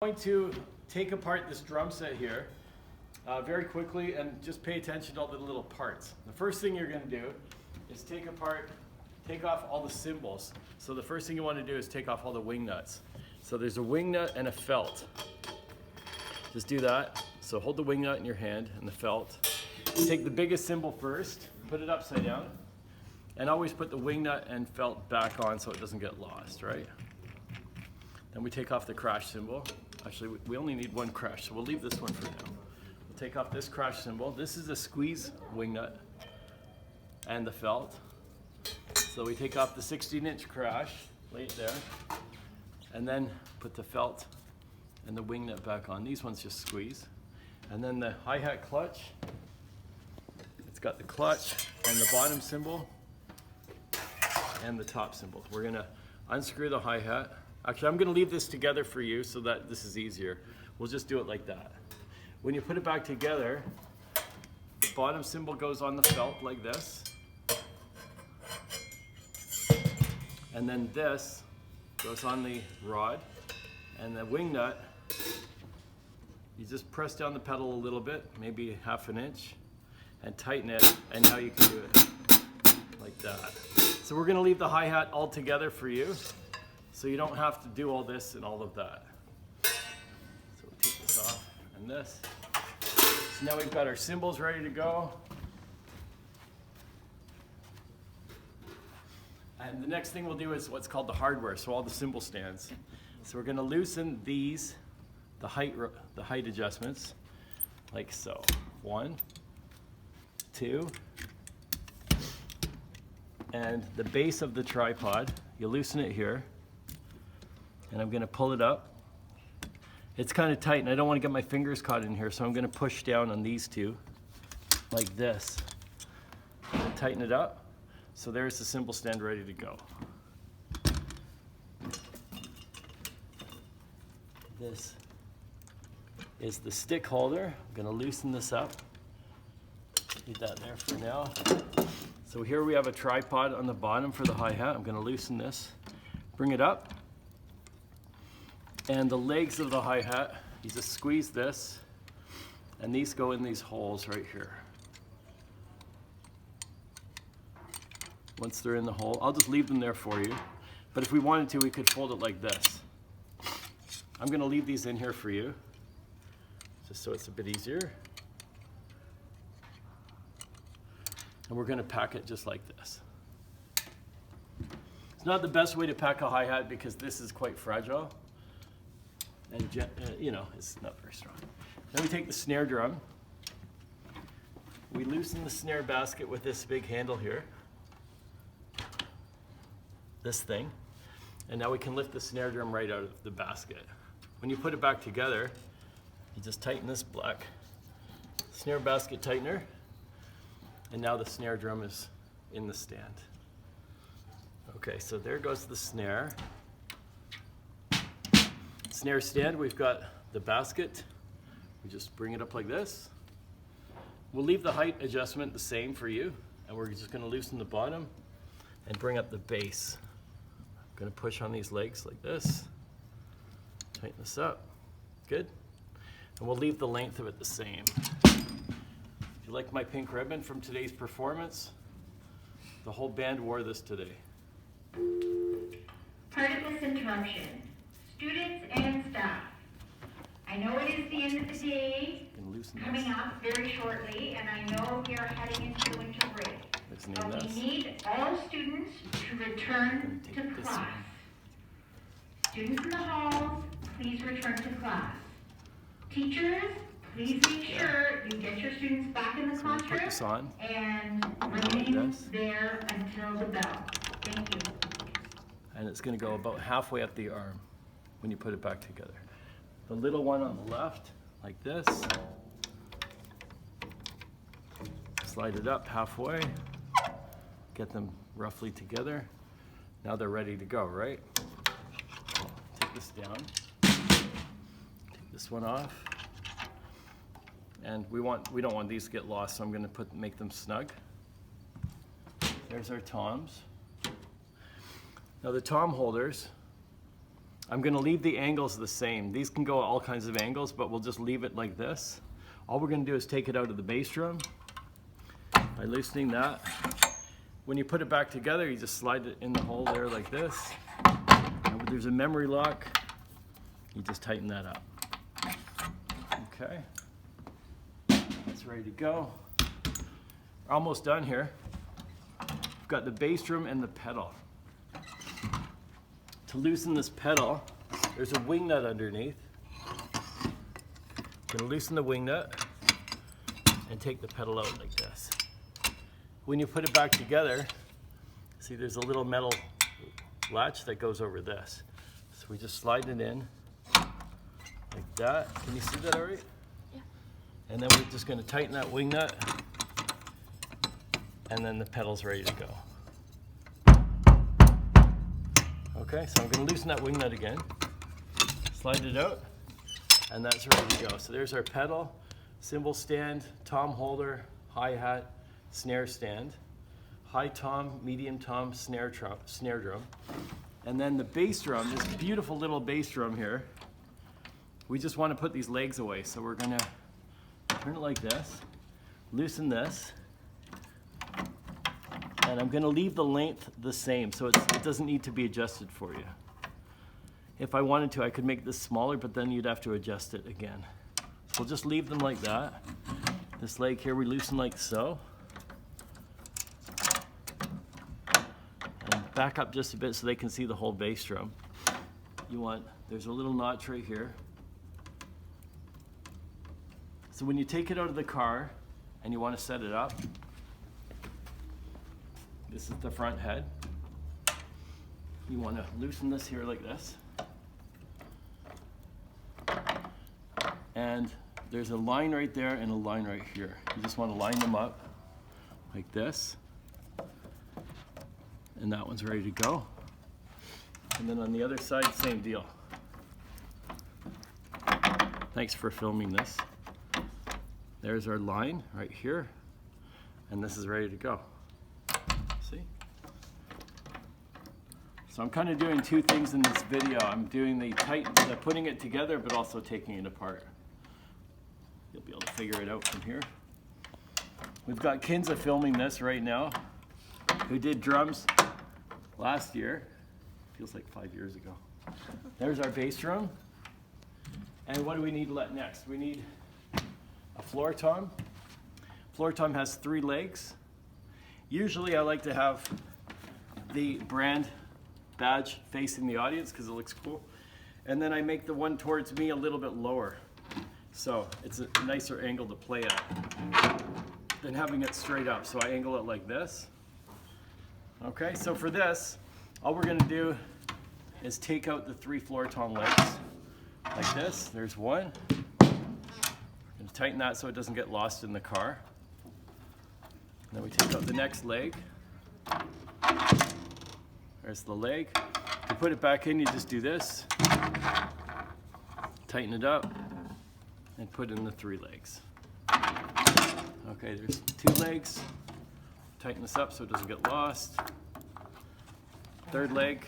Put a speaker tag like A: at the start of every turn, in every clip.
A: Going to take apart this drum set here very quickly and just pay attention to all the little parts. The first thing you're going to do is take off all the cymbals. So the first thing you want to do is take off all the wing nuts. So there's a wing nut and a felt. Just do that. So hold the wing nut in your hand and the felt. Take the biggest cymbal first, put it upside down, and always put the wing nut and felt back on so it doesn't get lost, right? Then we take off the crash cymbal. Actually, we only need one crash, so we'll leave this one for now. We'll take off this crash cymbal. This is a squeeze wing nut and the felt. So we take off the 16-inch crash, lay it there, and then put the felt and the wing nut back on. These ones just squeeze. And then the hi-hat clutch. It's got the clutch and the bottom cymbal and the top cymbal. We're gonna unscrew the hi-hat. Actually, I'm gonna leave this together for you so that this is easier. We'll just do it like that. When you put it back together, the bottom cymbal goes on the felt like this. And then this goes on the rod. And the wing nut, you just press down the pedal a little bit, maybe ½ an inch, and tighten it, and now you can do it like that. So we're gonna leave the hi-hat all together for you, so you don't have to do all this and all of that. So we'll take this off and this. So now we've got our cymbals ready to go. And the next thing we'll do is what's called the hardware, so all the cymbal stands. So we're gonna loosen these, the height adjustments, like so. 1, 2, and the base of the tripod, you loosen it here, and I'm gonna pull it up. It's kind of tight and I don't want to get my fingers caught in here, so I'm gonna push down on these two like this and tighten it up. So there's the cymbal stand ready to go. This is the stick holder. I'm gonna loosen this up. Leave that there for now. So here we have a tripod on the bottom for the hi-hat. I'm gonna loosen this, bring it up. And the legs of the hi-hat, you just squeeze this, and these go in these holes right here. Once they're in the hole, I'll just leave them there for you. But if we wanted to, we could fold it like this. I'm gonna leave these in here for you, just so it's a bit easier. And we're gonna pack it just like this. It's not the best way to pack a hi-hat because this is quite fragile. And you know, it's not very strong. Then we take the snare drum. We loosen the snare basket with this big handle here. This thing. And now we can lift the snare drum right out of the basket. When you put it back together, you just tighten this black snare basket tightener, and now the snare drum is in the stand. Okay, so there goes the snare. Snare stand, we've got the basket. We just bring it up like this. We'll leave the height adjustment the same for you, and we're just gonna loosen the bottom and bring up the base. I'm gonna push on these legs like this. Tighten this up, good. And we'll leave the length of it the same. If you like my pink ribbon from today's performance, the whole band wore this today.
B: Pardon this interruption. Students and staff, I know it is the end of the day, coming up very shortly, and I know we are heading into the winter break. But we need all students to return to class. Students in the halls, please return to class. Teachers, please make sure you get your students back in the classroom and remain there until the bell. Thank you.
A: And it's going to go about halfway up the arm when you put it back together. The little one on the left, like this. Slide it up halfway. Get them roughly together. Now they're ready to go, right? Take this down. Take this one off. And we don't want these to get lost, so I'm going to make them snug. There's our toms. Now the tom holders, I'm gonna leave the angles the same. These can go all kinds of angles, but we'll just leave it like this. All we're gonna do is take it out of the bass drum by loosening that. When you put it back together, you just slide it in the hole there like this. And there's a memory lock. You just tighten that up. Okay. That's ready to go. We're almost done here. We've got the bass drum and the pedal. To loosen this pedal, there's a wing nut underneath. I'm gonna loosen the wing nut and take the pedal out like this. When you put it back together, see there's a little metal latch that goes over this. So we just slide it in like that. Can you see that all right?
C: Yeah.
A: And then we're just gonna tighten that wing nut, and then the pedal's ready to go. Okay, so I'm going to loosen that wing nut again, slide it out, and that's ready to go. So there's our pedal, cymbal stand, tom holder, hi-hat, snare stand, high tom, medium tom, snare drum. And then the bass drum, this beautiful little bass drum here, we just want to put these legs away. So we're going to turn it like this, loosen this, and I'm going to leave the length the same, so it doesn't need to be adjusted for you. If I wanted to, I could make this smaller, but then you'd have to adjust it again. So we'll just leave them like that. This leg here we loosen like so. And back up just a bit so they can see the whole bass drum. There's a little notch right here. So when you take it out of the car and you want to set it up, this is the front head. You want to loosen this here like this. And there's a line right there and a line right here. You just want to line them up like this. And that one's ready to go. And then on the other side, same deal. Thanks for filming this. There's our line right here. And this is ready to go. See? So I'm kind of doing two things in this video. I'm doing the putting it together, but also taking it apart. You'll be able to figure it out from here. We've got Kinza filming this right now, who did drums last year. Feels like 5 years ago. There's our bass drum. And what do we need next? We need a floor tom. Floor tom has 3 legs. Usually I like to have the brand badge facing the audience because it looks cool. And then I make the one towards me a little bit lower. So it's a nicer angle to play at than having it straight up. So I angle it like this. Okay, so for this, all we're gonna do is take out the 3 floor tom legs like this. There's one. We're gonna tighten that so it doesn't get lost in the car. Then we take out the next leg. There's the leg. To put it back in, you just do this. Tighten it up and put in the 3 legs. Okay, there's 2 legs. Tighten this up so it doesn't get lost. 3rd leg.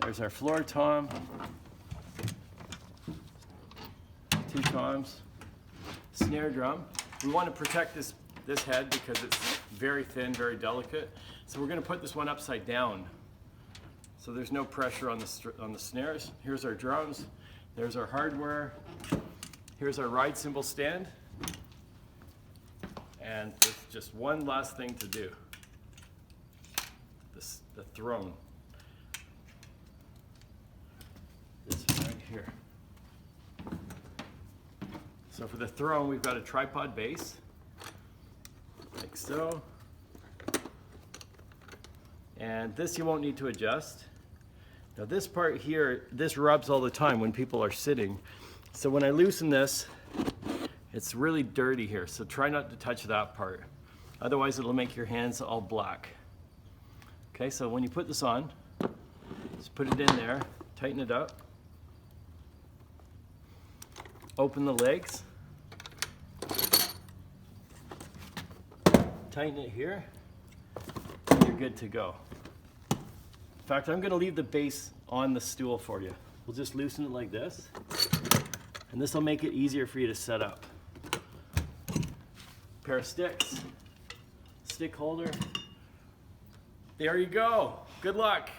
A: There's our floor tom. 2 toms. Snare drum. We want to protect this head because it's very thin, very delicate. So we're going to put this one upside down. So there's no pressure on the snares. Here's our drums. There's our hardware. Here's our ride cymbal stand. And there's just one last thing to do. The throne. This right here. So for the throne, we've got a tripod base, like so. And this you won't need to adjust. Now this part here, this rubs all the time when people are sitting. So when I loosen this, it's really dirty here. So try not to touch that part. Otherwise it'll make your hands all black. Okay, so when you put this on, just put it in there, tighten it up. Open the legs, tighten it here, and you're good to go. In fact, I'm gonna leave the base on the stool for you. We'll just loosen it like this, and this will make it easier for you to set up. Pair of sticks, stick holder. There you go. Good luck.